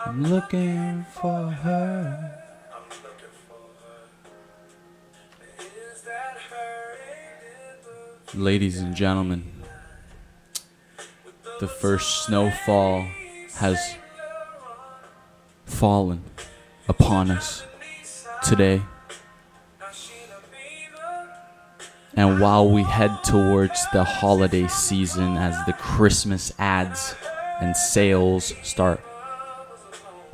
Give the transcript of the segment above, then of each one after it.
I'm looking for her. Ladies and gentlemen, the first snowfall has fallen upon us today. And while we head towards the holiday season as the Christmas ads and sales start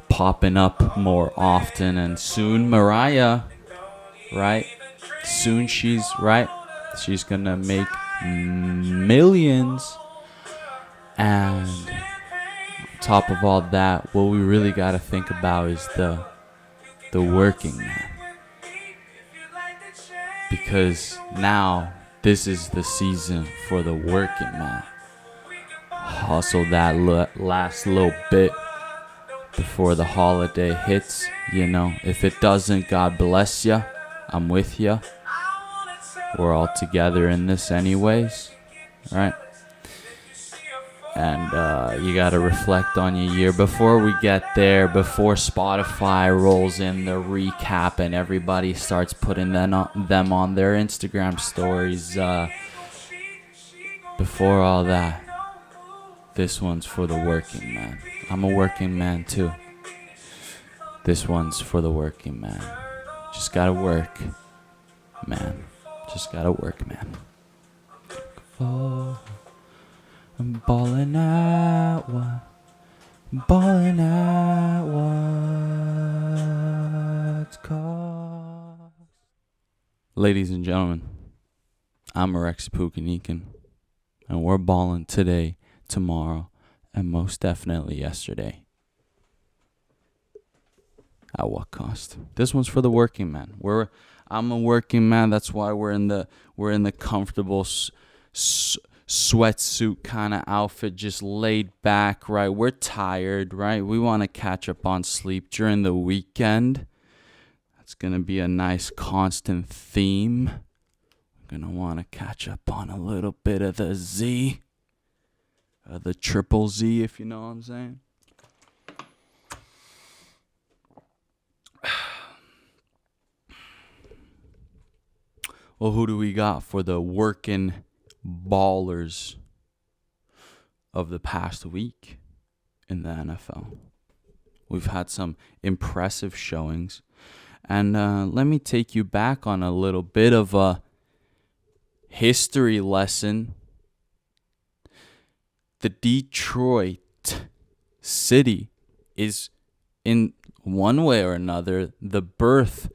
popping up more often, and soon Mariah, right? Soon she's gonna make millions. And on top of all that, what we really gotta think about is the working man. Because now this is the season for the working man. Hustle that last little bit before the holiday hits. You know, if it doesn't, God bless ya. I'm with ya. We're all together in this anyways, right? And you gotta reflect on your year before we get there, before Spotify rolls in the recap and everybody starts putting them on their Instagram stories. Before all that, this one's for the working man. I'm a working man too. This one's for the working man. Just gotta work, man. Just gotta work, man. Oh, I'm balling at what? Balling at what's cost. Ladies and gentlemen, I'm Alexi Pukanikin, and we're balling today, tomorrow, and most definitely yesterday. At what cost? This one's for the working man. I'm a working man. That's why we're in the comfortable sweatsuit kind of outfit, just laid back, right? We're tired, right? We want to catch up on sleep during the weekend. That's going to be a nice constant theme. We're going to want to catch up on a little bit of the Z, the triple Z, if you know what I'm saying. Well, who do we got for the working ballers of the past week in the NFL? We've had some impressive showings. And let me take you back on a little bit of a history lesson. The Detroit City is, in one way or another, the birth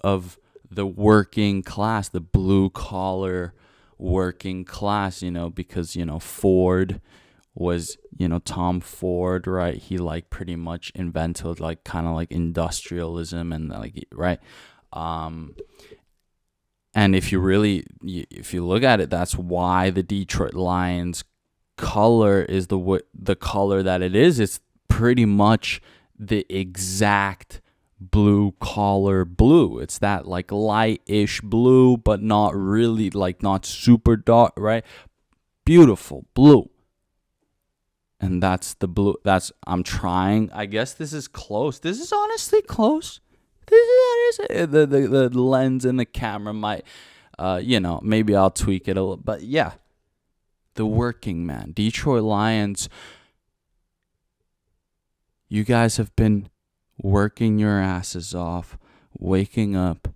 of the working class, the blue collar working class, because, Ford was, Tom Ford, right? He pretty much invented kind of industrialism and right. And if you look at it, that's why the Detroit Lions color is the color that it is. It's pretty much the exact blue collar blue. It's that light-ish blue, but not really not super dark, right? Beautiful blue. And that's the blue. I'm trying. I guess this is close. This is honestly close. The lens and the camera might, maybe I'll tweak it a little. But yeah, the working man, Detroit Lions. You guys have been working your asses off, waking up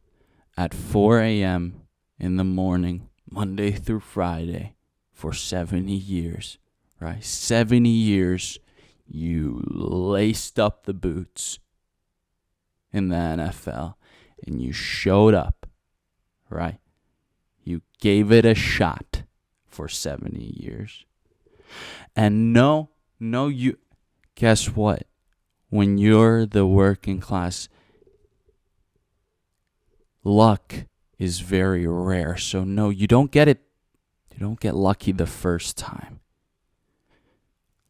at 4 a.m. in the morning, Monday through Friday, for 70 years, right? 70 years, you laced up the boots in the NFL, and you showed up, right? You gave it a shot for 70 years. And guess what? When you're the working class, luck is very rare. So no, you don't get it. You don't get lucky the first time.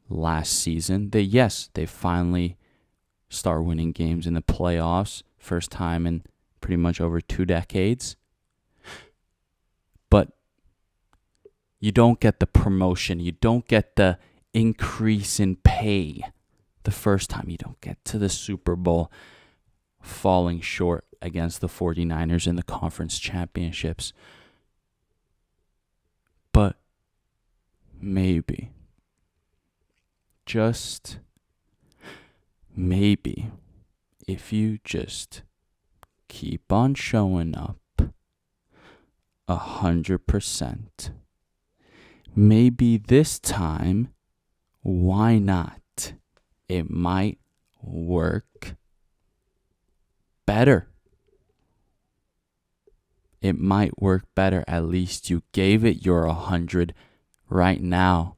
Last season, they finally start winning games in the playoffs. First time in pretty much over 2 decades. But you don't get the promotion. You don't get the increase in pay the first time. You don't get to the Super Bowl falling short against the 49ers in the conference championships. But maybe, just maybe, if you just keep on showing up 100%, maybe this time, why not? It might work better. It might work better. At least you gave it your 100. Right now,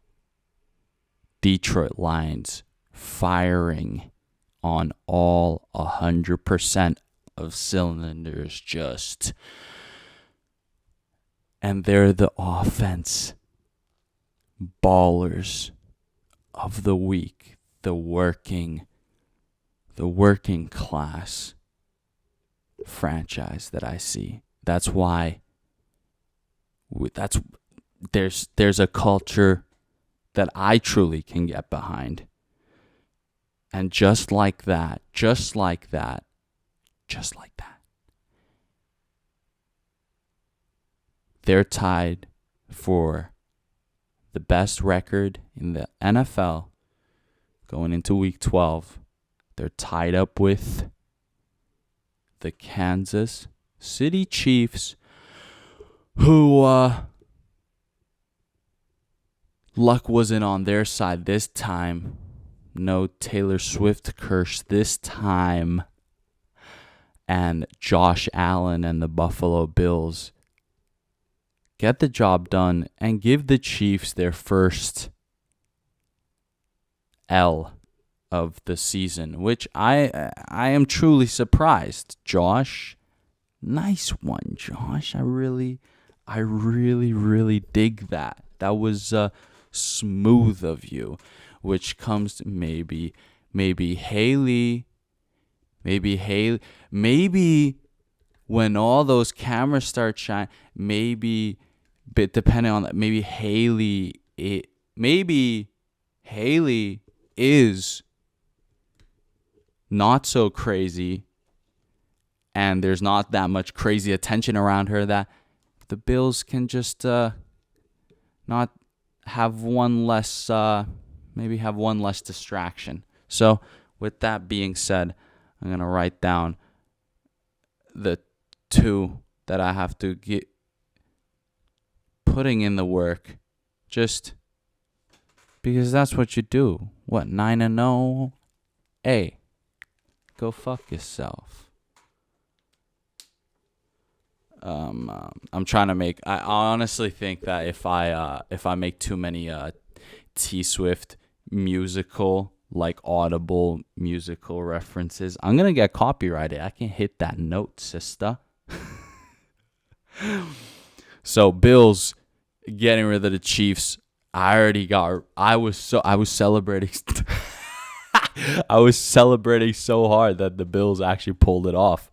Detroit Lions firing on all 100% of cylinders, and they're the offense ballers of the week, the working class franchise that I see. That's why there's a culture that I truly can get behind. And just like that, they're tied for the best record in the NFL going into week 12. They're tied up with the Kansas City Chiefs, who luck wasn't on their side this time. No Taylor Swift curse this time. And Josh Allen and the Buffalo Bills get the job done and give the Chiefs their first L of the season, which I am truly surprised. Josh, nice one, Josh. I really dig that. That was smooth of you, which comes to maybe Haley, maybe when all those cameras start shining, maybe, but depending on that, maybe Haley is not so crazy, and there's not that much crazy attention around her, that the Bills can just not have one less, maybe have one less distraction. So with that being said, I'm going to write down the two that I have to get putting in the work, just because that's what you do. What, 9-0? Hey, go fuck yourself. I'm trying to make. I honestly think that if I make too many T Swift musical, like audible musical references, I'm gonna get copyrighted. I can hit that note, sister. So Bills getting rid of the Chiefs. I was celebrating. I was celebrating so hard that the Bills actually pulled it off.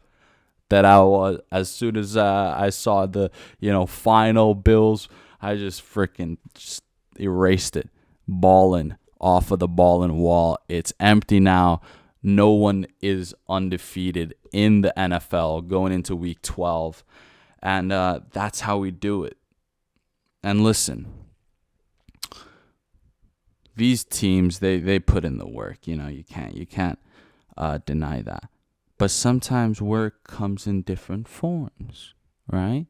That I was, as soon as I saw the final Bills, I just freaking erased it. Ballin' off of the Ballin' wall. It's empty now. No one is undefeated in the NFL going into week 12, and that's how we do it. And listen, these teams, they put in the work. You can't deny that. But sometimes work comes in different forms, right?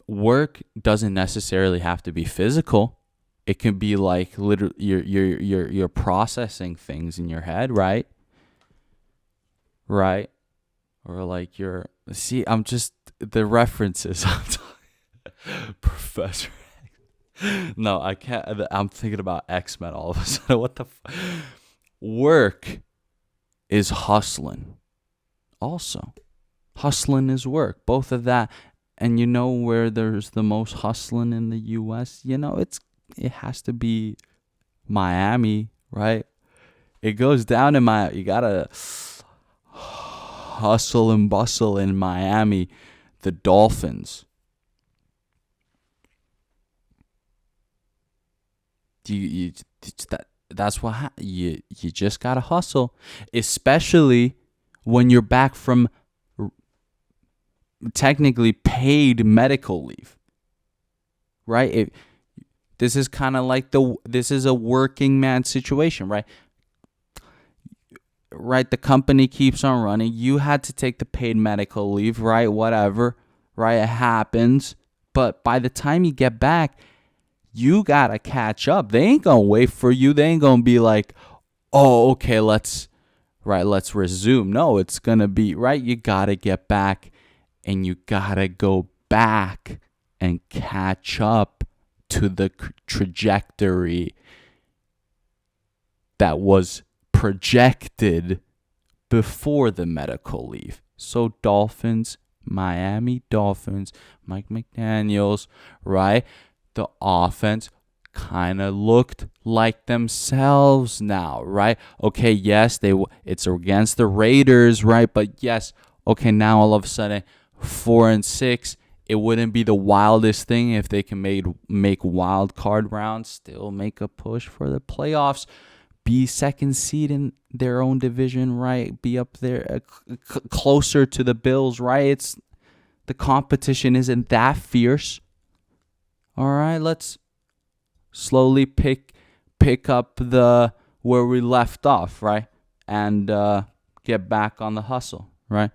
Work doesn't necessarily have to be physical. It can be like literally you're processing things in your head, right? Right? Or like I'm just the references. Professor X. No, I can't. I'm thinking about X-Men all of a sudden. What the work is hustling. Also, hustling is work. Both of that. And where there's the most hustling in the U.S.? It has to be Miami, right? It goes down in Miami. You gotta hustle and bustle in Miami. The Dolphins. that's what you just gotta hustle, especially when you're back from technically paid medical leave, right? This is kind of like this is a working man situation, right? Right, the company keeps on running. You had to take the paid medical leave, right? Whatever, right? It happens. But by the time you get back, you gotta catch up. They ain't gonna wait for you. They ain't gonna be like, oh, okay, let's resume. No, it's gonna be, right? You gotta get back and you gotta go back and catch up to the trajectory that was projected before the medical leave. So Dolphins, Miami Dolphins, Mike McDaniels, right? The offense kind of looked like themselves now, right? Okay, yes, it's against the Raiders, right? But yes, okay, now all of a sudden 4-6. It wouldn't be the wildest thing if they can make wild card rounds, still make a push for the playoffs, be second seed in their own division, right? Be up there closer to the Bills, right? The competition isn't that fierce. All right, let's slowly pick up where we left off, right? And get back on the hustle, right?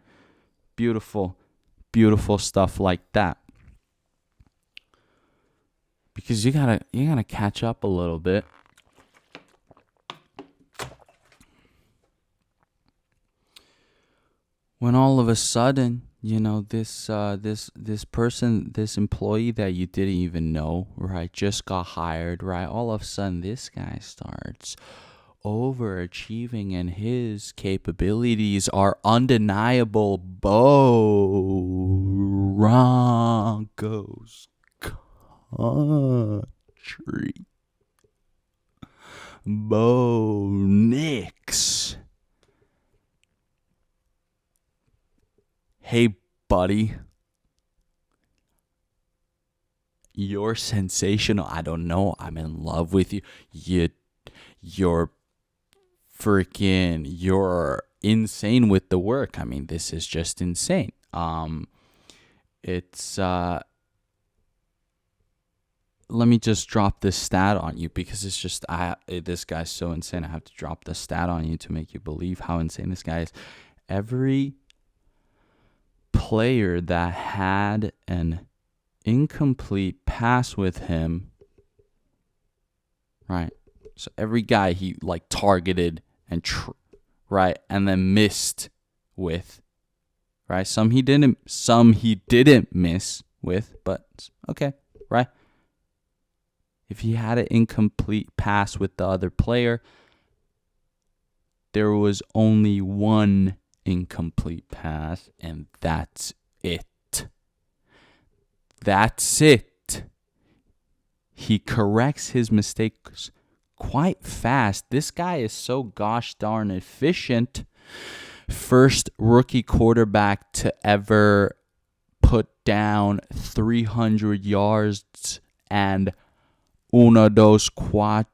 Beautiful stuff like that. Because you gotta catch up a little bit. When all of a sudden, this person, this employee that you didn't even know, right, just got hired, right? All of a sudden, this guy starts overachieving and his capabilities are undeniable. Broncos country. Bo Nix. Hey, buddy. You're sensational. I don't know. I'm in love with you. You're insane with the work. I mean, this is just insane. It's let me just drop this stat on you because it's just this guy's so insane. I have to drop the stat on you to make you believe how insane this guy is. Every player that had an incomplete pass with him, right? So every guy he targeted and right, and then missed with, right? Some he didn't miss with, but okay, right? If he had an incomplete pass with the other player, there was only one incomplete pass, and that's it. That's it. He corrects his mistakes quite fast. This guy is so gosh darn efficient. First rookie quarterback to ever put down 300 yards and uno, dos, tres,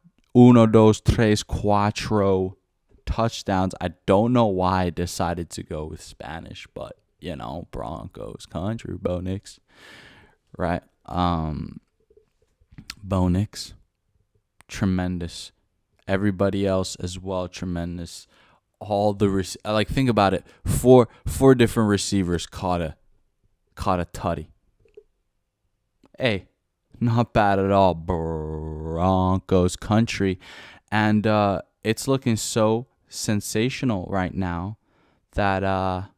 cuatro touchdowns. I don't know why I decided to go with Spanish, but Broncos country, Bo Nix, right? Bo Nix, tremendous. Everybody else as well, tremendous. All the think about it. Four different receivers caught a tutty. Hey, not bad at all. Broncos country, and it's looking so sensational right now that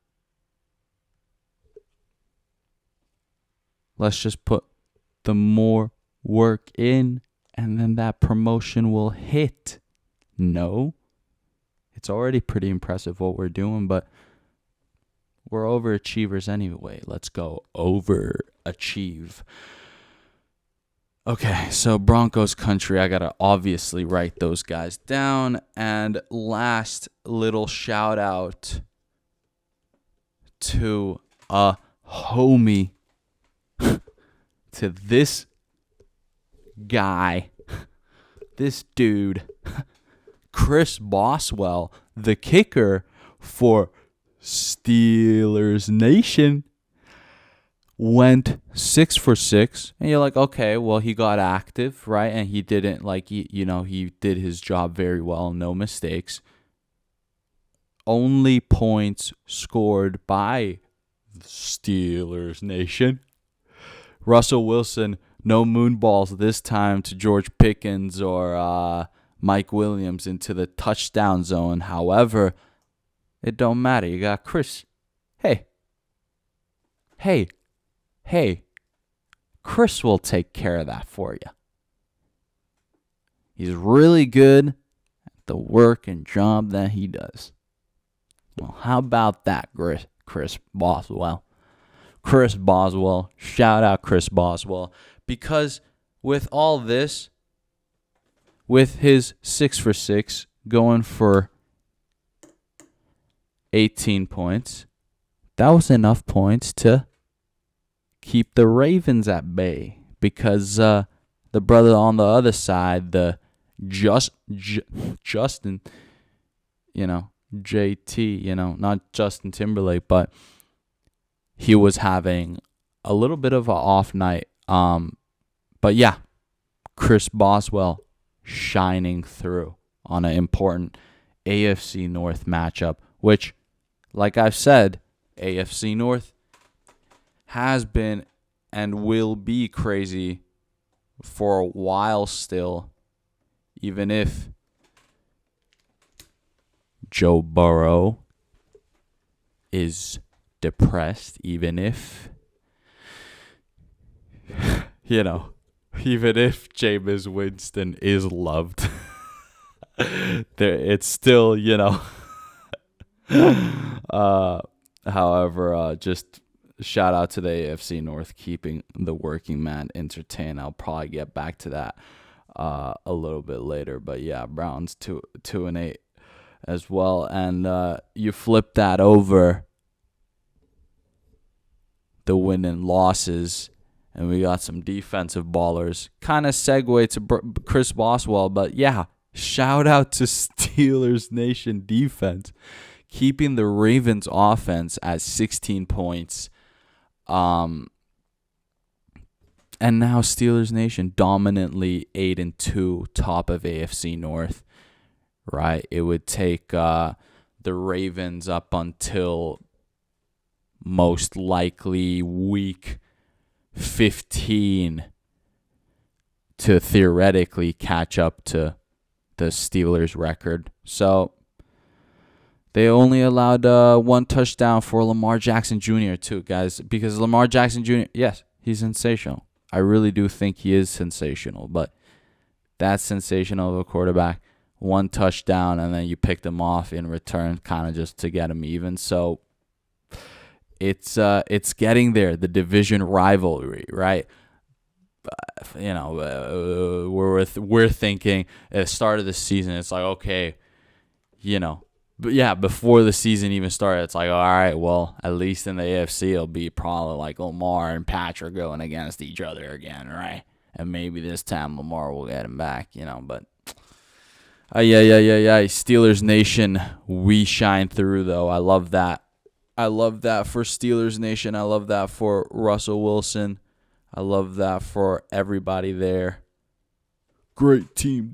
let's just put the more work in, and then that promotion will hit. No, it's already pretty impressive what we're doing, but we're overachievers anyway. Let's go overachieve. Okay, so Broncos country, I gotta obviously write those guys down. And last little shout out to a homie, to this guy, this dude, Chris Boswell, the kicker for Steelers Nation, went 6 for 6. And you're like, okay, well, he got active, right? And he didn't, like, he did his job very well, no mistakes. Only points scored by the Steelers Nation. Russell Wilson, no moonballs this time to George Pickens or Mike Williams into the touchdown zone. However, it don't matter. You got Chris. Hey, Chris will take care of that for you. He's really good at the work and job that he does. Well, how about that, Chris Boswell? Chris Boswell. Shout out Chris Boswell. Because with all this, with his 6 for 6, going for 18 points, that was enough points to keep the Ravens at bay. Because the brother on the other side, the Justin, JT, not Justin Timberlake, but he was having a little bit of an off night. But yeah, Chris Boswell shining through on an important AFC North matchup, which, like I've said, AFC North has been and will be crazy for a while still, even if Joe Burrow is depressed, even if, even if Jameis Winston is loved, it's still, however, just shout out to the AFC North keeping the working man entertained. I'll probably get back to that a little bit later, but yeah, Browns 2-8 as well. And you flip that over the win and losses, and we got some defensive ballers. Kind of segue to Chris Boswell, but yeah, shout out to Steelers Nation defense, keeping the Ravens offense at 16 points. And now Steelers Nation dominantly 8-2, top of AFC North. Right, it would take the Ravens up until most likely week 15 to theoretically catch up to the Steelers record. So they only allowed one touchdown for Lamar Jackson Jr. too, guys, because Lamar Jackson Jr., yes, he's sensational. I really do think he is sensational, but that's sensational of a quarterback. One touchdown, and then you picked him off in return, kind of just to get him even. So it's getting there, the division rivalry, right? We're thinking at the start of the season, it's like, okay, but yeah, before the season even started, it's like, all right, well, at least in the AFC, it'll be probably like Lamar and Patrick going against each other again, right? And maybe this time Lamar will get him back, but yeah. Steelers Nation, we shine through, though. I love that. I love that for Steelers Nation. I love that for Russell Wilson. I love that for everybody there. Great team,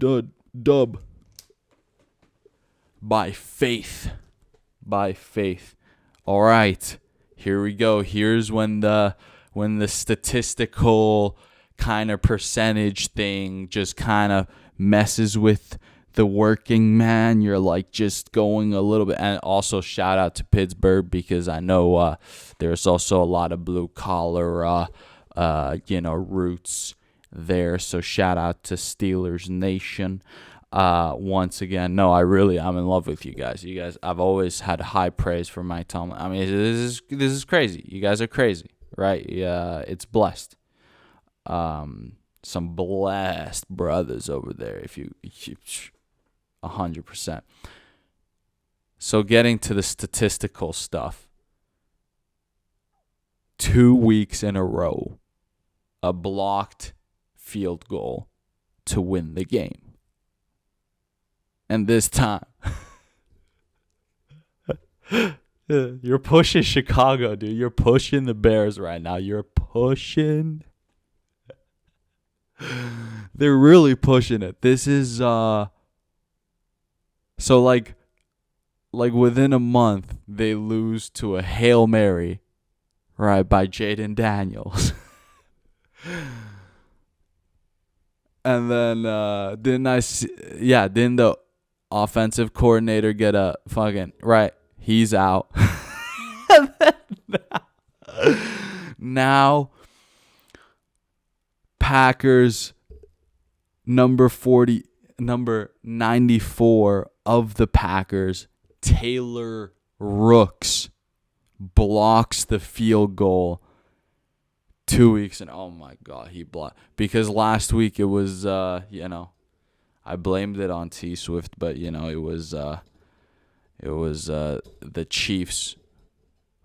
dub. By faith. All right, here we go. Here's when the statistical kind of percentage thing just kind of messes with the working man. You're like just going a little bit. And also shout out to Pittsburgh, because I know there's also a lot of blue collar roots there. So shout out to Steelers Nation. Once again, no, I'm in love with you guys. I've always had high praise for Mike Tomlin. I mean, this is crazy. You guys are crazy, right? Yeah, it's blessed. Some blessed brothers over there. If you 100%. So getting to the statistical stuff. 2 weeks in a row, a blocked field goal to win the game. And this time, you're pushing Chicago, dude. You're pushing the Bears right now. You're pushing. They're really pushing it. This is so like within a month they lose to a Hail Mary, right, by Jaden Daniels. And then didn't the offensive coordinator get a fucking right? He's out. And then now Packers number 94 of the Packers, Taylor Rooks, blocks the field goal 2 weeks, and oh my god, he blocked, because last week it was I blamed it on T Swift, but it was the Chiefs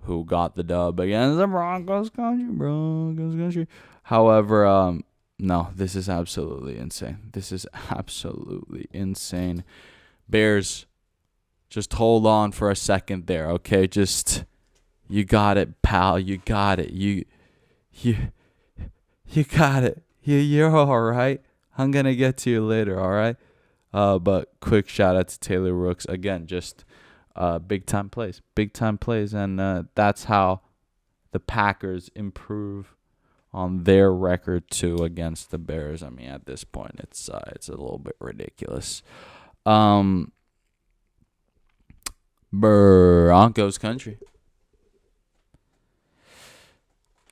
who got the dub against the Broncos country. However, no, this is absolutely insane. Bears, just hold on for a second there, okay? Just, you got it, pal. You got it. You got it. You're all right. I'm going to get to you later, all right? But quick shout out to Taylor Rooks. Again, just big time plays. And that's how the Packers improve on their record too against the Bears. I mean, at this point, it's a little bit ridiculous. Broncos country.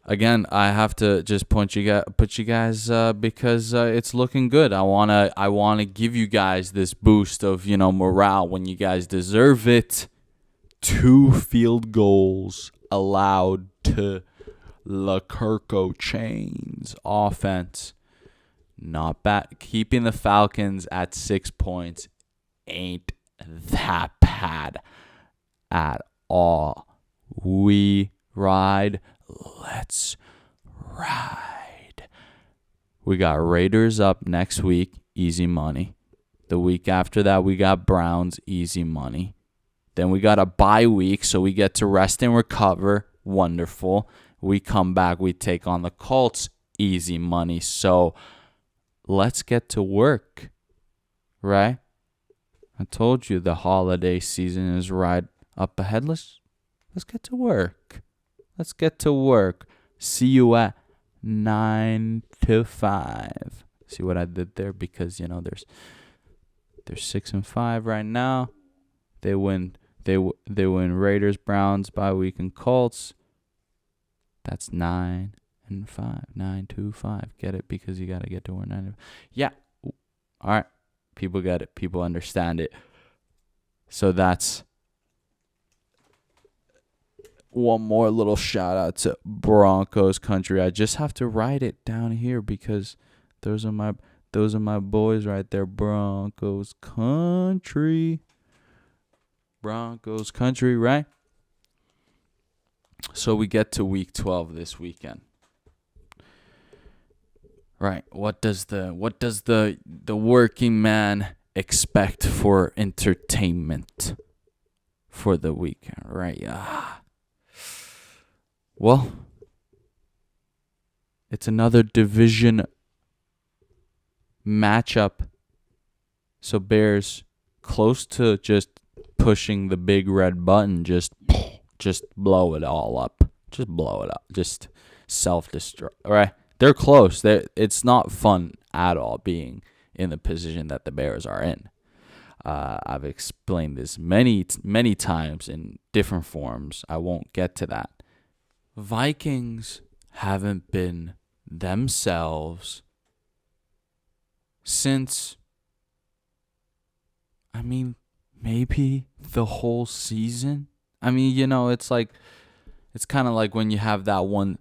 Again, I have to just put you guys because it's looking good. I wanna give you guys this boost of morale when you guys deserve it. 2 field goals allowed to LaKirko Chains offense. Not bad. Keeping the Falcons at 6 points ain't that bad at all. We ride. Let's ride. We got Raiders up next week, easy money. The week after that, we got Browns, easy money. Then we got a bye week, so we get to rest and recover. Wonderful. We come back, we take on the Colts, easy money. So let's get to work, right? I told you the holiday season is right up ahead. Let's get to work. See you at 9 to 5. See what I did there? Because they're 6-5 right now. They win Raiders, Browns, bye week, and Colts. That's 9 and 5. 9 to 5. Get it? Because you gotta get to where 9. Yeah. All right. People get it. People understand it. So that's one more little shout out to Broncos country. I just have to write it down here because those are my boys right there. Broncos country, right? So we get to week 12 this weekend. Right. What does the working man expect for entertainment for the weekend, right? Well, it's another division matchup. So Bears close to just pushing the big red button, just blow it all up. Just blow it up. Just self-destruct. All right. They're close. It's not fun at all being in the position that the Bears are in. I've explained this many times in different forms. I won't get to that. Vikings haven't been themselves since, maybe the whole season. It's kind of like when you have that one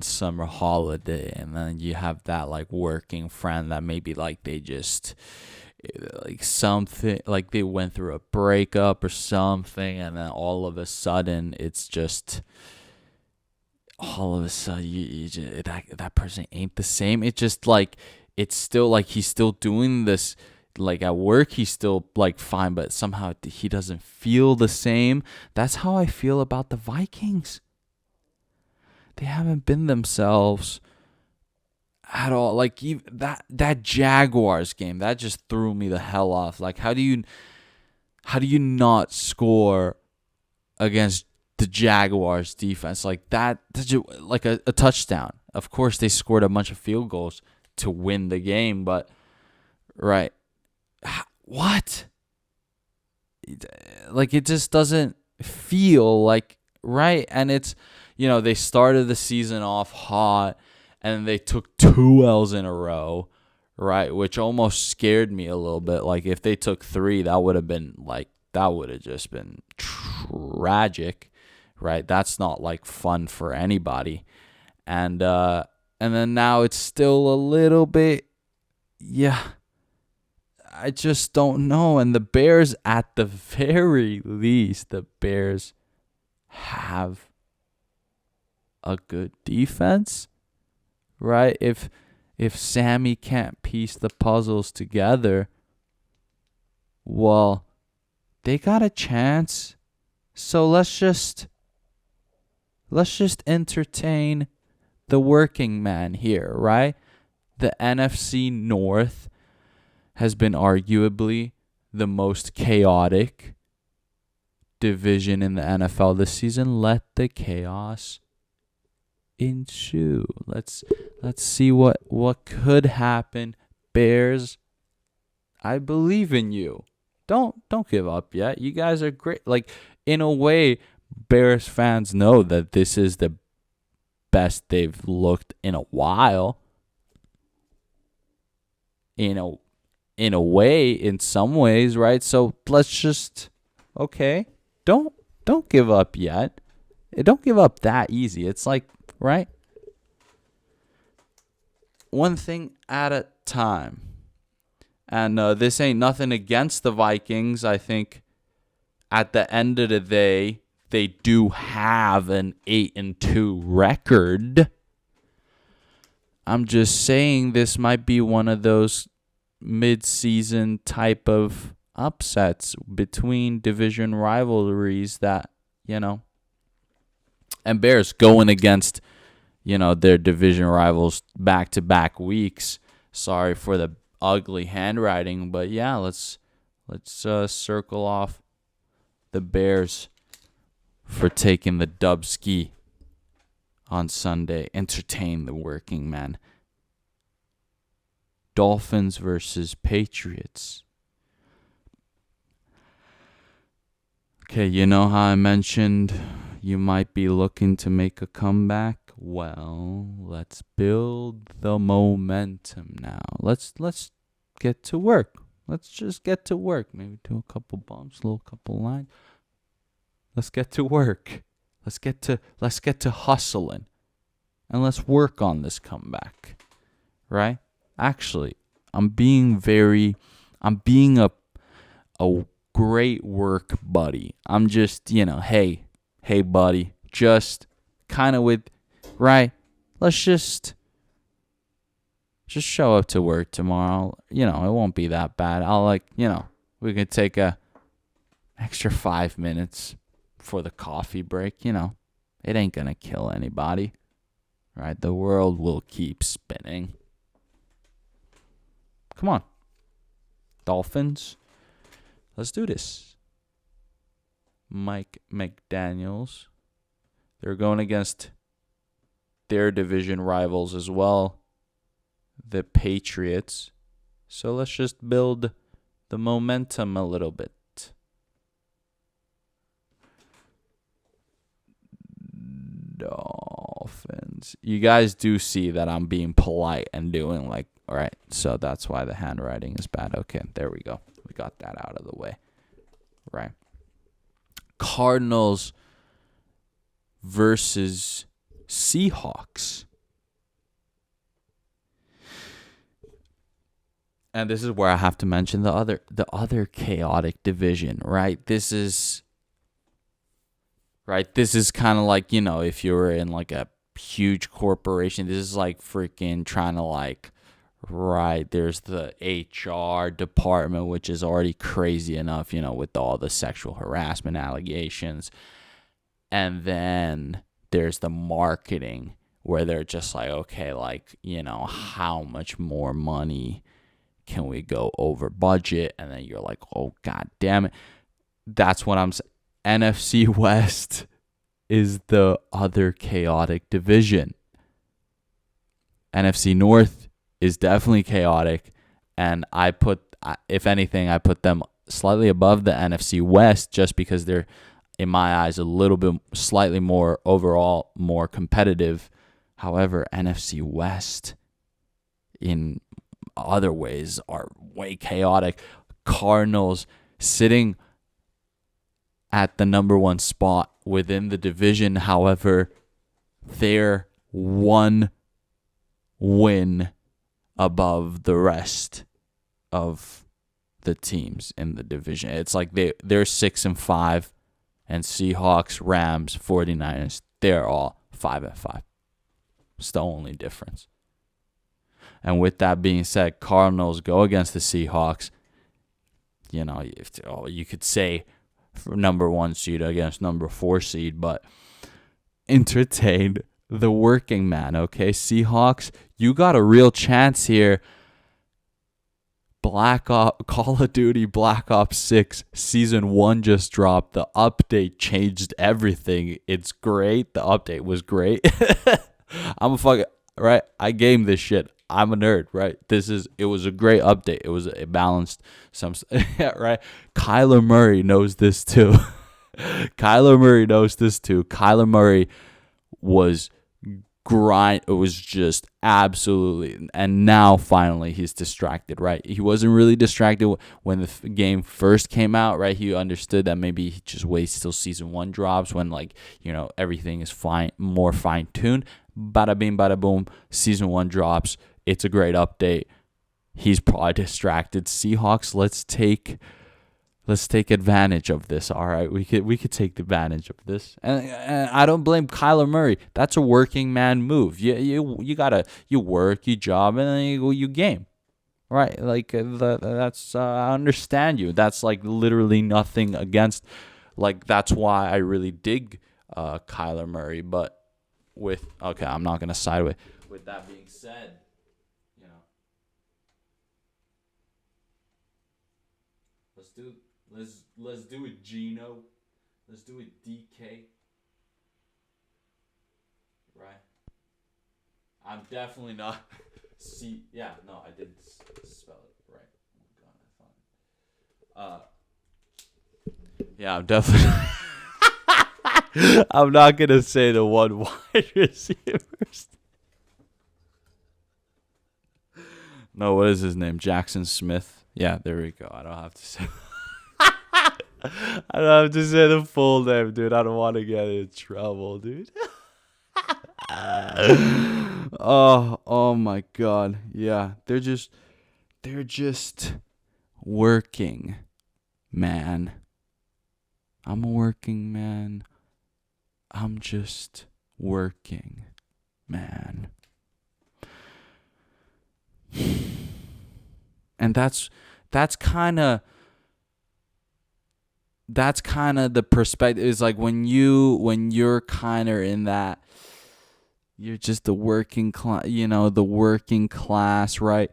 summer holiday, and then you have that working friend that maybe they just something, they went through a breakup or something, and then all of a sudden it's just you just, that person ain't the same. It's just it's still he's still doing this like at work he's still like fine, but somehow he doesn't feel the same. That's how I feel about the Vikings. They haven't been themselves at all. Like that Jaguars game, that just threw me the hell off. Like how do you not score against the Jaguars defense like that? That's just like a touchdown. Of course they scored a bunch of field goals to win the game, but right. What? Like it just doesn't feel like right. And it's, they started the season off hot and they took 2 L's in a row, right? Which almost scared me a little bit. Like if they took 3, that would have just been tragic, right? That's not like fun for anybody. And then now it's still a little bit, yeah. I just don't know. And the Bears, at the very least, the Bears have a good defense, right? If Sammy can't piece the puzzles together, well, they got a chance. So let's just entertain the working man here, right? The NFC North has been arguably the most chaotic division in the NFL this season. Let the chaos ensue. Let's see what could happen. Bears, I believe in you. Don't give up yet. You guys are great. Like in a way, Bears fans know that this is the best they've looked in a while. In a way, in some ways, right? So let's just, okay, don't give up yet. Don't give up that easy. It's like, right? One thing at a time. And this ain't nothing against the Vikings. I think at the end of the day, they do have an 8-2 record. I'm just saying this might be one of those mid-season type of upsets between division rivalries that, and Bears going against, their division rivals back-to-back weeks. Sorry for the ugly handwriting, but yeah, let's circle off the Bears for taking the dub ski on Sunday. Entertain the working man. Dolphins versus Patriots. Okay, you know how I mentioned you might be looking to make a comeback? Well, let's build the momentum now. Let's get to work. Let's just get to work. Maybe do a couple bumps, a little couple lines. Let's get to work. Let's get to hustling. And let's work on this comeback. Right? Actually, I'm being a great work buddy. I'm just, hey buddy, just kind of with, right? Let's just show up to work tomorrow. It won't be that bad. I'll we could take a extra 5 minutes for the coffee break. It ain't gonna kill anybody, right? The world will keep spinning. Come on, Dolphins. Let's do this. Mike McDaniels. They're going against their division rivals as well, the Patriots. So let's just build the momentum a little bit. Dolphins. You guys do see that I'm being polite and doing like, all right, so that's why the handwriting is bad. Okay, there we go. We got that out of the way. Right. Cardinals versus Seahawks. And this is where I have to mention the other chaotic division, right? This is kind of like, if you were in like a huge corporation, this is like freaking trying to like, right? There's the HR department, which is already crazy enough, with all the sexual harassment allegations. And then there's the marketing, where they're just like, okay, like, how much more money can we go over budget? And then you're like, oh, God damn it. That's what I'm saying. NFC West is the other chaotic division. NFC North is definitely chaotic. And if anything, I put them slightly above the NFC West just because they're, in my eyes, a little bit slightly more overall, more competitive. However, NFC West in other ways are way chaotic. Cardinals sitting at the number one spot within the division. However, they're one win above the rest of the teams in the division. It's like they're 6-5, and Seahawks, Rams, 49ers, they're all 5-5. It's the only difference. And with that being said, Cardinals go against the Seahawks. You could say for number 1 seed against number 4 seed, but entertain the working man, okay? Seahawks, you got a real chance here. Call of Duty Black Ops 6 Season 1 just dropped. The update changed everything. It's great. The update was great. I'm a fucking, right? I game this shit. I'm a nerd, right? It was a great update. It balanced some, right? Kyler Murray knows this too. Kyler Murray was it was just absolutely, and now finally he's distracted, right? He wasn't really distracted when the game first came out, right? He understood that maybe he just waits till Season 1 drops when, everything is more fine-tuned. Bada bing, bada boom, Season 1 drops. It's a great update. He's probably distracted. Seahawks, let's take advantage of this. All right, we could take advantage of this, and I don't blame Kyler Murray. That's a working man move. You work, you job, and then you game, right? Like that's I understand you. That's like literally nothing against. Like that's why I really dig Kyler Murray. But I'm not gonna side with. With that being said, let's do it, Gino. Let's do it, DK. Right? I'm definitely not. I did spell it right. Oh my god, I found it. I'm definitely. I'm not gonna say the one wide receivers. No, what is his name? Jackson Smith. Yeah, there we go. I don't have to say. I don't have to say the full name, dude. I don't want to get in trouble, dude. Oh my god. Yeah, they're just working, man. I'm a working man. I'm just working, man. And that's kind of the perspective. Is like when you're kind of in that, you're just the working class, the working class, right?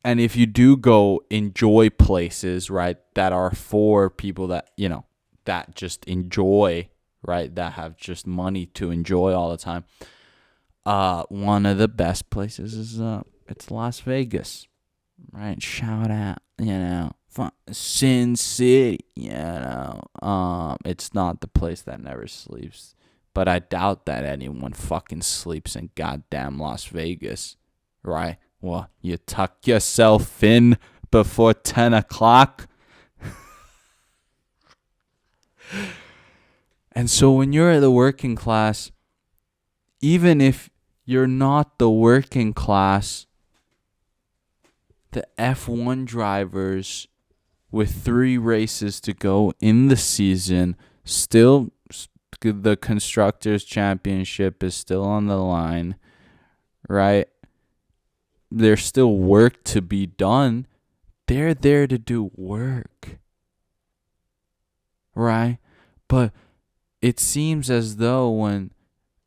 And if you do go enjoy places, right, that are for people that, that just enjoy, right, that have just money to enjoy all the time, one of the best places is it's Las Vegas, right? Shout out, Sin City, it's not the place that never sleeps, but I doubt that anyone fucking sleeps in goddamn Las Vegas, right? Well, you tuck yourself in before 10 o'clock. And so when you're the working class, even if you're not the working class, the F1 drivers with 3 races to go in the season, still the Constructors' Championship is still on the line, right? There's still work to be done. They're there to do work, right? But it seems as though when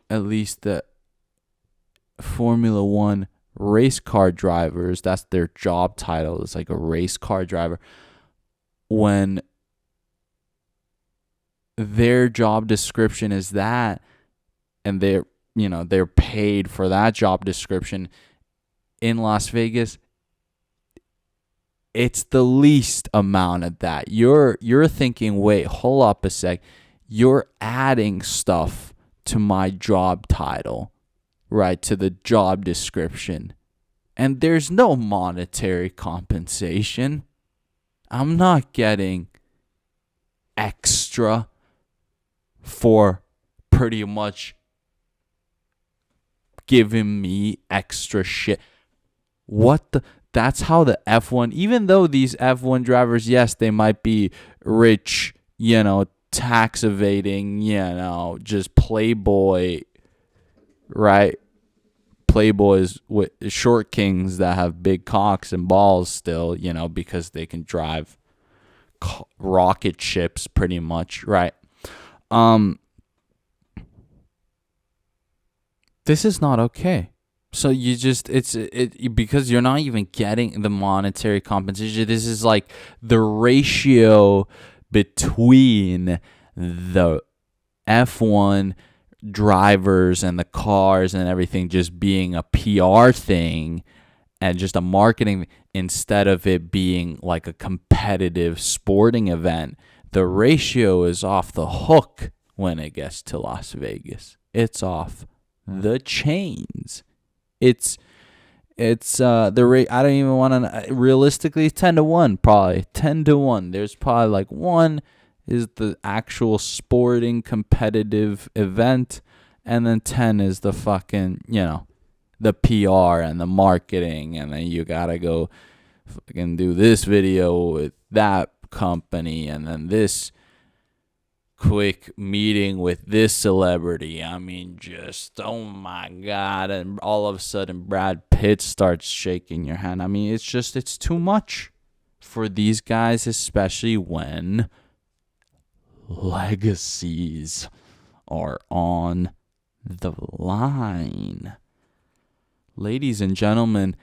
at least the Formula One race car drivers, that's their job title, it's like a race car driver, when their job description is that, and they're paid for that job description in Las Vegas, it's the least amount of that. You're thinking, wait, hold up a sec. You're adding stuff to my job title, right? To the job description. And there's no monetary compensation. I'm not getting extra for pretty much giving me extra shit. That's how the F1, even though these F1 drivers, yes, they might be rich, tax evading, just playboy, right? Playboys with short kings that have big cocks and balls still, because they can drive rocket ships pretty much, right? This is not okay. So you just because you're not even getting the monetary compensation. This is like the ratio between the F1 drivers and the cars and everything just being a PR thing and just a marketing instead of it being like a competitive sporting event. The ratio is off the hook when it gets to Las Vegas. It's off the chains. It's the rate. I don't even want to realistically 10-1, probably 10-1. There's probably like 1 is the actual sporting competitive event, and then 10 is the fucking the PR and the marketing, and then you gotta go fucking do this video with that company, and then this quick meeting with this celebrity. I mean, just, oh my God. And all of a sudden, Brad Pitt starts shaking your hand. I mean, it's too much for these guys, especially when legacies are on the line. Ladies and gentlemen,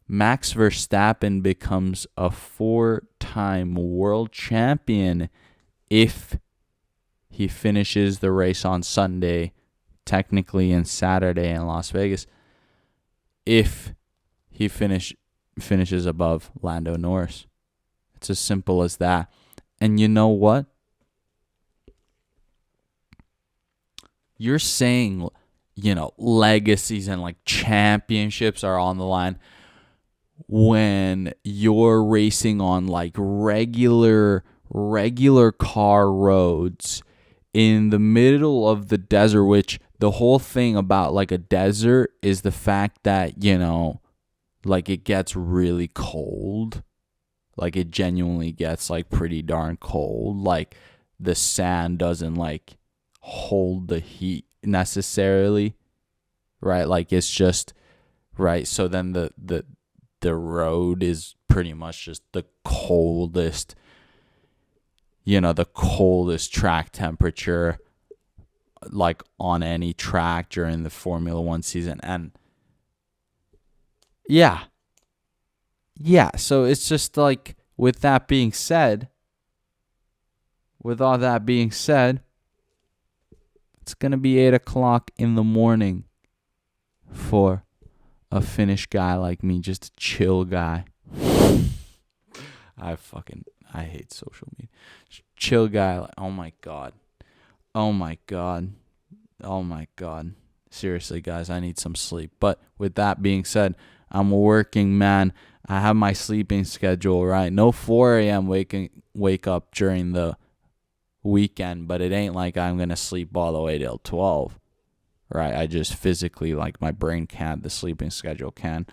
Max Verstappen becomes a 4-time world champion if he finishes the race on Sunday, technically, and Saturday in Las Vegas, if he finishes above Lando Norris. It's as simple as that. And you know what? You're saying, legacies and like championships are on the line when you're racing on like regular car roads in the middle of the desert, which the whole thing about like a desert is the fact that, like it gets really cold. Like it genuinely gets like pretty darn cold. Like the sand doesn't like hold the heat necessarily, right? Like it's just, right? So then the road is pretty much just the coldest, the coldest track temperature like on any track during the Formula One season. And yeah, so it's just like, with all that being said, it's going to be 8 o'clock in the morning for a Finnish guy like me, just a chill guy. I hate social media. Chill guy. Like, oh my God. Seriously, guys, I need some sleep. But with that being said, I'm a working man. I have my sleeping schedule, right? No 4 a.m. wake up during the weekend, but it ain't like I'm going to sleep all the way till 12, right? I just physically, like, my brain can't, the sleeping schedule can.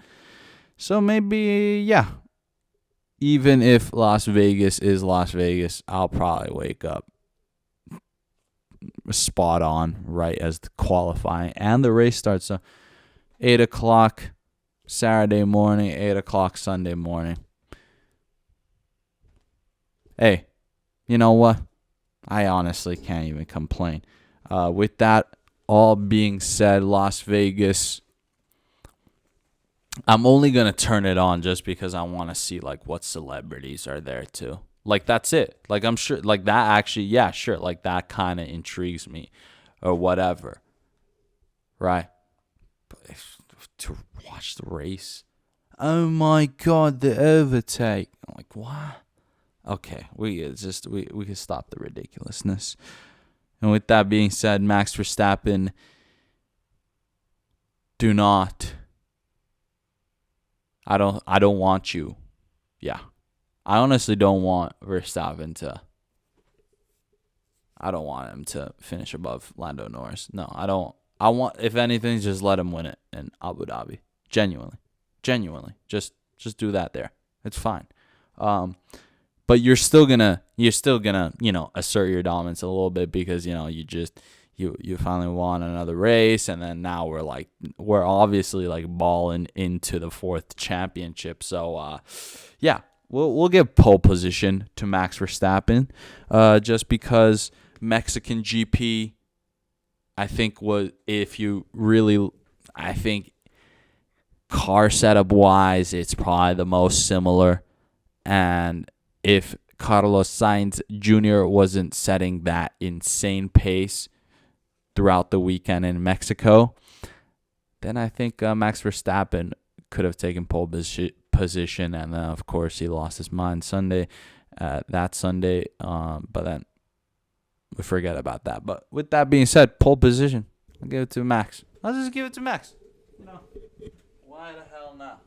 So maybe, yeah, even if Las Vegas is Las Vegas, I'll probably wake up spot on right as the qualifying and the race starts. So 8 o'clock Saturday morning, 8 o'clock Sunday morning. Hey, you know what? I honestly can't even complain. With that all being said, Las Vegas, I'm only going to turn it on just because I want to see like what celebrities are there too. Like that's it. Like I'm sure like that actually, yeah, sure. Like that kind of intrigues me or whatever. Right? But to watch the race. Oh my god, the overtake. I'm like, what? Okay, we can stop the ridiculousness. And with that being said, Max Verstappen, do not. I don't want you. Yeah. I honestly don't want Verstappen to. I don't want him to finish above Lando Norris. No, I don't. I want, if anything, just let him win it in Abu Dhabi. Genuinely. Just do that there. It's fine. But you're still gonna, assert your dominance a little bit because, you finally won another race, and then now we're obviously like balling into the 4th championship. So yeah, we'll give pole position to Max Verstappen, just because Mexican GP, I think I think car setup wise, it's probably the most similar. And if Carlos Sainz Jr. wasn't setting that insane pace throughout the weekend in Mexico, then I think Max Verstappen could have taken pole position. And then, of course, he lost his mind that Sunday. But then we forget about that. But with that being said, pole position, I'll give it to Max. I'll just give it to Max. Why the hell not?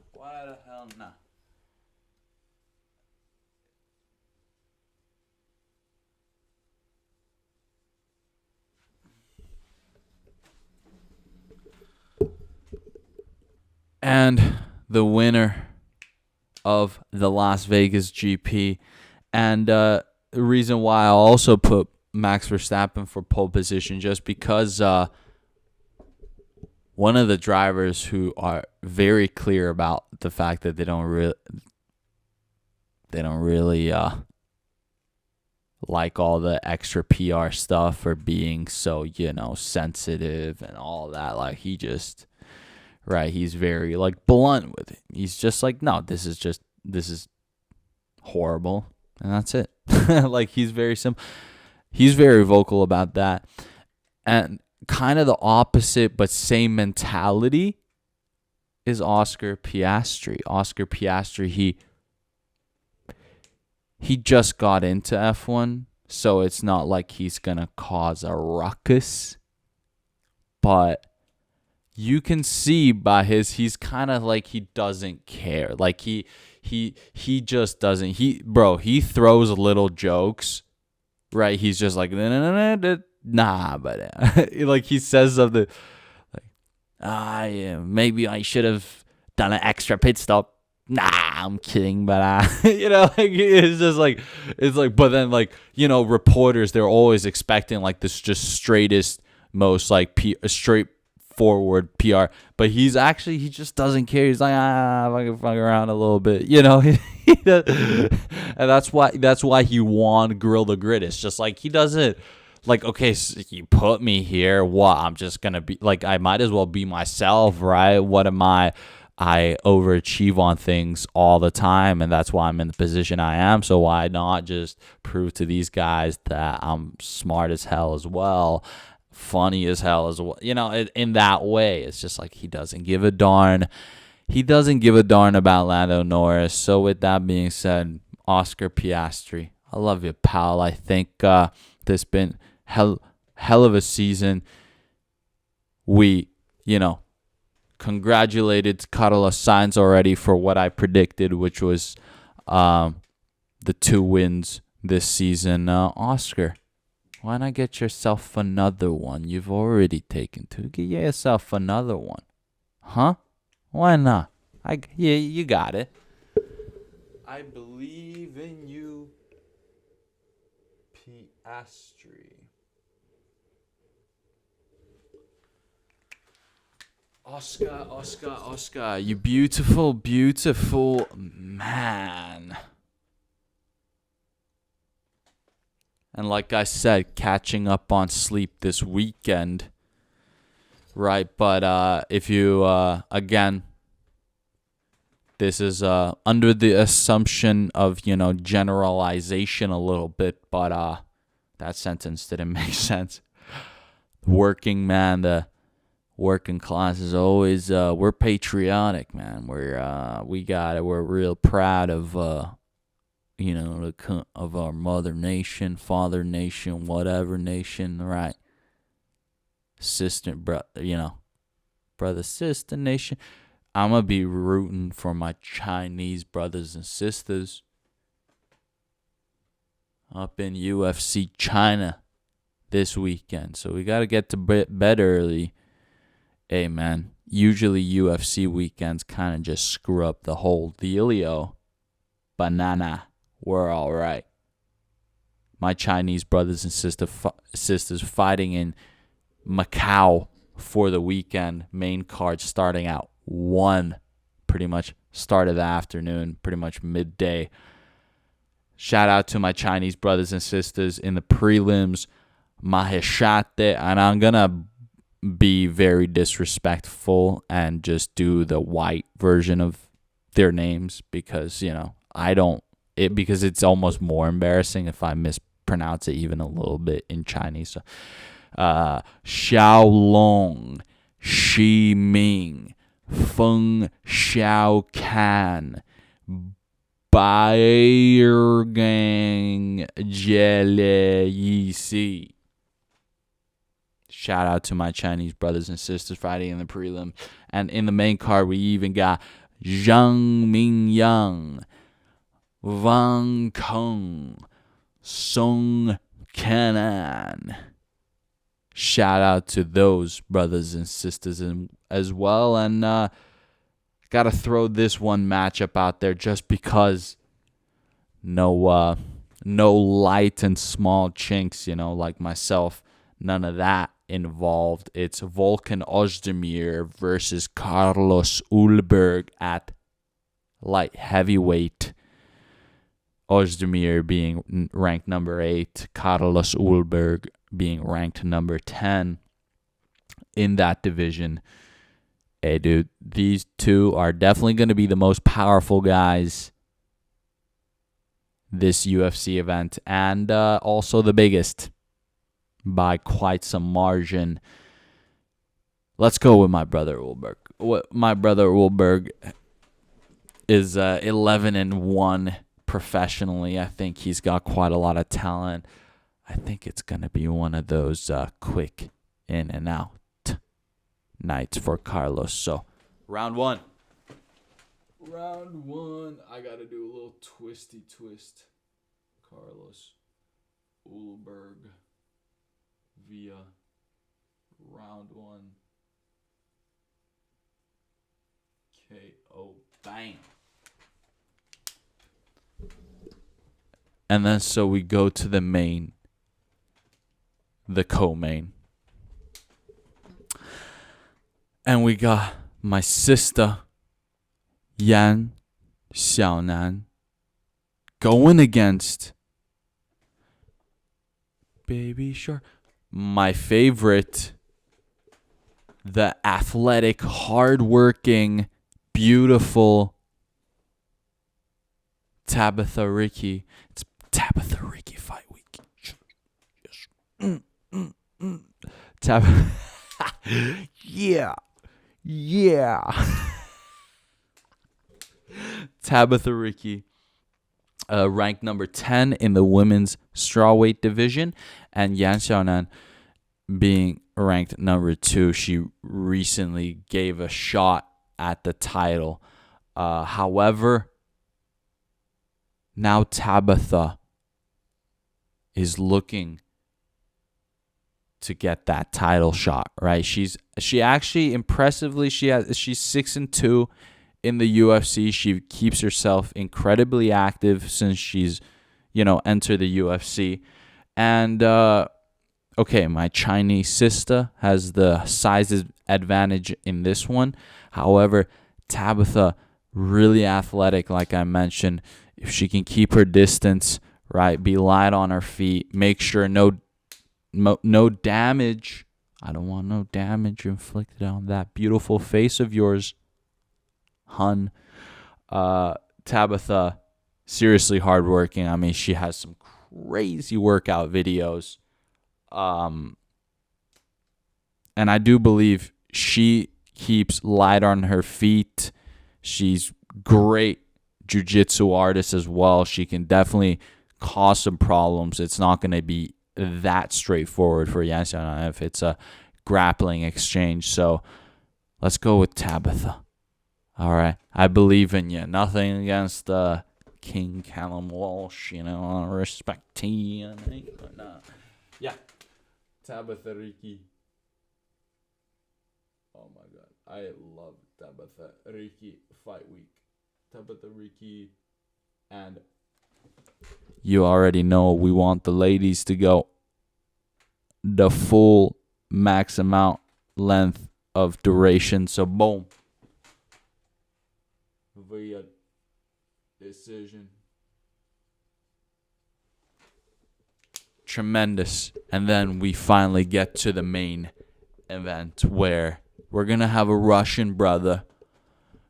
And the winner of the Las Vegas GP, and the reason why I also put Max Verstappen for pole position, just because one of the drivers who are very clear about the fact that they don't really like all the extra PR stuff or being so, sensitive and all that. Like he's very like blunt with it. He's just like, no, this is horrible, and that's it. Like he's very simple. He's very vocal about that. And kind of the opposite but same mentality is Oscar Piastri. Oscar Piastri, he just got into F1, so it's not like he's going to cause a ruckus. But you can see by he's kind of like he doesn't care. Like he just doesn't. He throws little jokes, right? He's just like, nah, but like he says something like, yeah, maybe I should have done an extra pit stop. Nah, I'm kidding, but like it's like, but then like, reporters, they're always expecting like this just straightest, most like straightforward PR, but he just doesn't care. He's like, I can fuck around a little bit, and that's why he won Grill the Grid. It's just like he doesn't. Like, okay, so you put me here. What? I'm just going to be like, I might as well be myself, right? What am I? I overachieve on things all the time, and that's why I'm in the position I am. So why not just prove to these guys that I'm smart as hell as well, funny as hell as well? In that way, it's just like he doesn't give a darn. He doesn't give a darn about Lando Norris. So with that being said, Oscar Piastri, I love you, pal. I think this been hell of a season. We, congratulated Carlos Sainz already for what I predicted, which was the 2 wins this season. Oscar, why not get yourself another one? You've already taken 2. Get yourself another one. Huh? Why not? You got it. I believe in you, Piastri. Oscar, you beautiful, beautiful man. And like I said, catching up on sleep this weekend, right? But if you, again, this is under the assumption of, generalization a little bit, but that sentence didn't make sense. Working man, the working class is always, we're patriotic, man. We're real proud of, of our mother nation, father nation, whatever nation, right? Brother, sister nation. I'm going to be rooting for my Chinese brothers and sisters up in UFC China this weekend. So we got to get to bed early. Hey, man, usually UFC weekends kind of just screw up the whole dealio. Banana, we're all right. My Chinese brothers and sisters fighting in Macau for the weekend. Main card starting at 1, pretty much start of the afternoon, pretty much midday. Shout out to my Chinese brothers and sisters in the prelims, Maheshate, and I'm gonna be very disrespectful and just do the white version of their names because because it's almost more embarrassing if I mispronounce it even a little bit in Chinese. So, Xiaolong, Xi Ming, Feng Xiaokan, Bayergang Jele Yisi. Shout out to my Chinese brothers and sisters fighting in the prelim. And in the main card, we even got Zhang Mingyang, Wang Kong, Song Kanan. Shout out to those brothers and sisters as well. And got to throw this one matchup out there just because no light and small chinks, like myself. None of that involved. It's Volkan Ozdemir versus Carlos Ulberg at light heavyweight. Ozdemir being ranked number 8, Carlos Ulberg being ranked number 10 in that division. Hey, dude, these two are definitely going to be the most powerful guys this UFC event, and also the biggest by quite some margin. Let's go with my brother Ulberg. My brother Ulberg is 11-1 professionally. I think he's got quite a lot of talent. I think it's going to be one of those quick in and out nights for Carlos. So, round one. I got to do a little twisty twist. Carlos Ulberg via round 1. KO. Bang. And then so we go to the main. The co-main. And we got my sister, Yan Xiaonan, going against Baby Shark. My favorite, the athletic, hardworking, beautiful Tabitha Ricci. It's Tabitha Ricci fight week. Yes. Yeah. Tabitha Ricci, ranked number 10 in the women's strawweight division, and Yan Xiaonan being ranked number 2. She recently gave a shot at the title. However, now Tabitha is looking to get that title shot, right? She actually impressively she's 6-2 in the UFC. She keeps herself incredibly active since she's entered the UFC. And okay, my Chinese sister has the size advantage in this one. However, Tabitha, really athletic, like I mentioned. If she can keep her distance, right, be light on her feet, make sure no damage. I don't want no damage inflicted on that beautiful face of yours, hun. Tabitha, seriously hardworking. I mean, she has some crazy workout videos. And I do believe she keeps light on her feet. She's great jiu-jitsu artist as well. She can definitely cause some problems. It's not going to be that straightforward for Yanxian if it's a grappling exchange. So let's go with Tabitha. All right. I believe in you. Nothing against King Callum Walsh, you know, I respect you. But yeah. Tabitha Riki. Oh my God. I love Tabitha Riki fight week. Tabitha Riki. And you already know we want the ladies to go the full max amount length of duration. So boom. Via decision. Tremendous. And then we finally get to the main event where we're going to have a Russian brother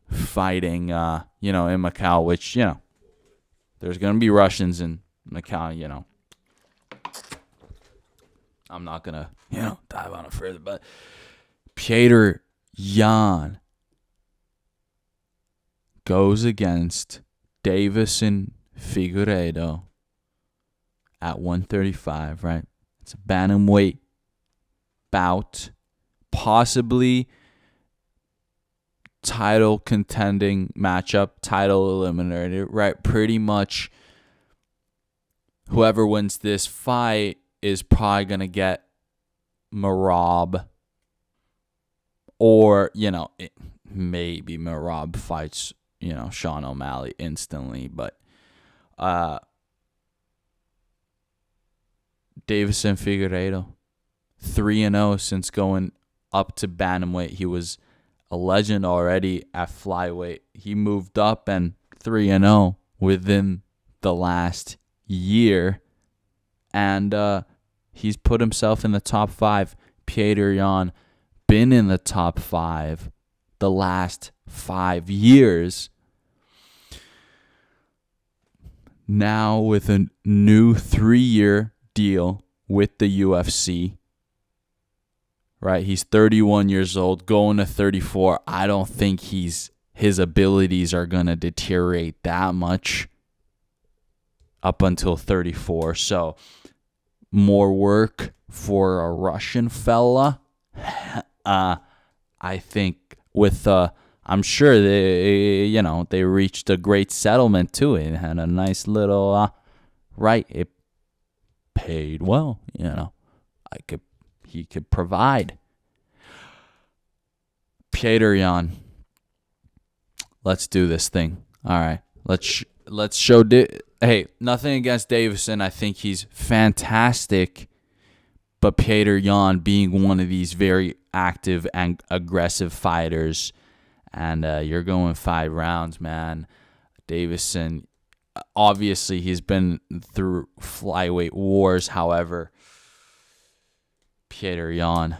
fighting, in Macau, which, there's going to be Russians in Macau, I'm not going to, dive on it further, but Petr Yan goes against Deiveson Figueiredo at 135, right? It's a bantamweight bout, possibly title contending matchup, title eliminator, right? Pretty much whoever wins this fight is probably going to get Merab, or, maybe Merab fights, Sean O'Malley instantly, but Deiveson Figueiredo, 3-0 since going up to bantamweight. He was a legend already at flyweight. He moved up and 3-0 within the last year. And he's put himself in the top 5. Petr Yan been in the top 5 the last 5 years. Now with a new 3-year deal with the UFC. Right, he's 31 years old, going to 34. I don't think his abilities are going to deteriorate that much up until 34. So, more work for a Russian fella. I think with I'm sure they reached a great settlement to it. It had a nice little it paid well, he could provide. Petr Yan, let's do this thing. All right, let's show. Hey, nothing against Deiveson. I think he's fantastic, but Petr Yan being one of these very active and aggressive fighters, and you're going 5 rounds, man. Deiveson, obviously, he's been through flyweight wars. However, Petr Yan,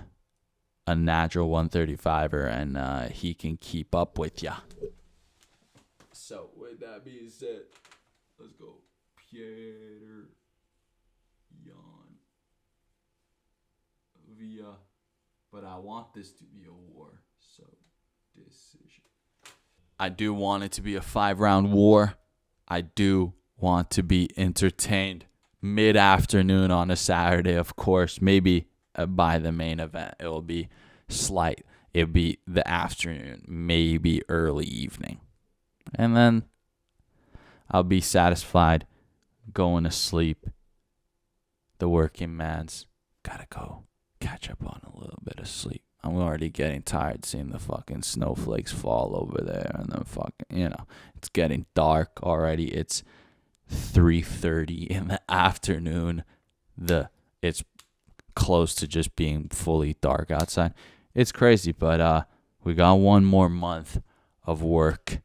a natural 135er, and he can keep up with ya. So, with that being said, let's go. Petr Yan via, but I want this to be a war, so decision. I do want it to be a 5-round war. I do want to be entertained mid-afternoon on a Saturday, of course. Maybe by the main event, it'll be slight. It'll be the afternoon, maybe early evening. And then I'll be satisfied going to sleep. The working man's gotta go catch up on a little bit of sleep. I'm already getting tired seeing the fucking snowflakes fall over there, and then fucking, it's getting dark already. It's 3:30 in the afternoon. It's close to just being fully dark outside. It's crazy, but we got one more month of work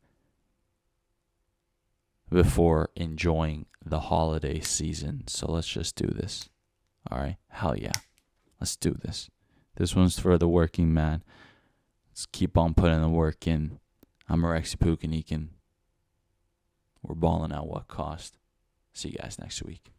before enjoying the holiday season. So let's just do this. All right? Hell yeah. Let's do this. This one's for the working man. Let's keep on putting the work in. I'm Rexy Pukanikin. We're balling at what cost? See you guys next week.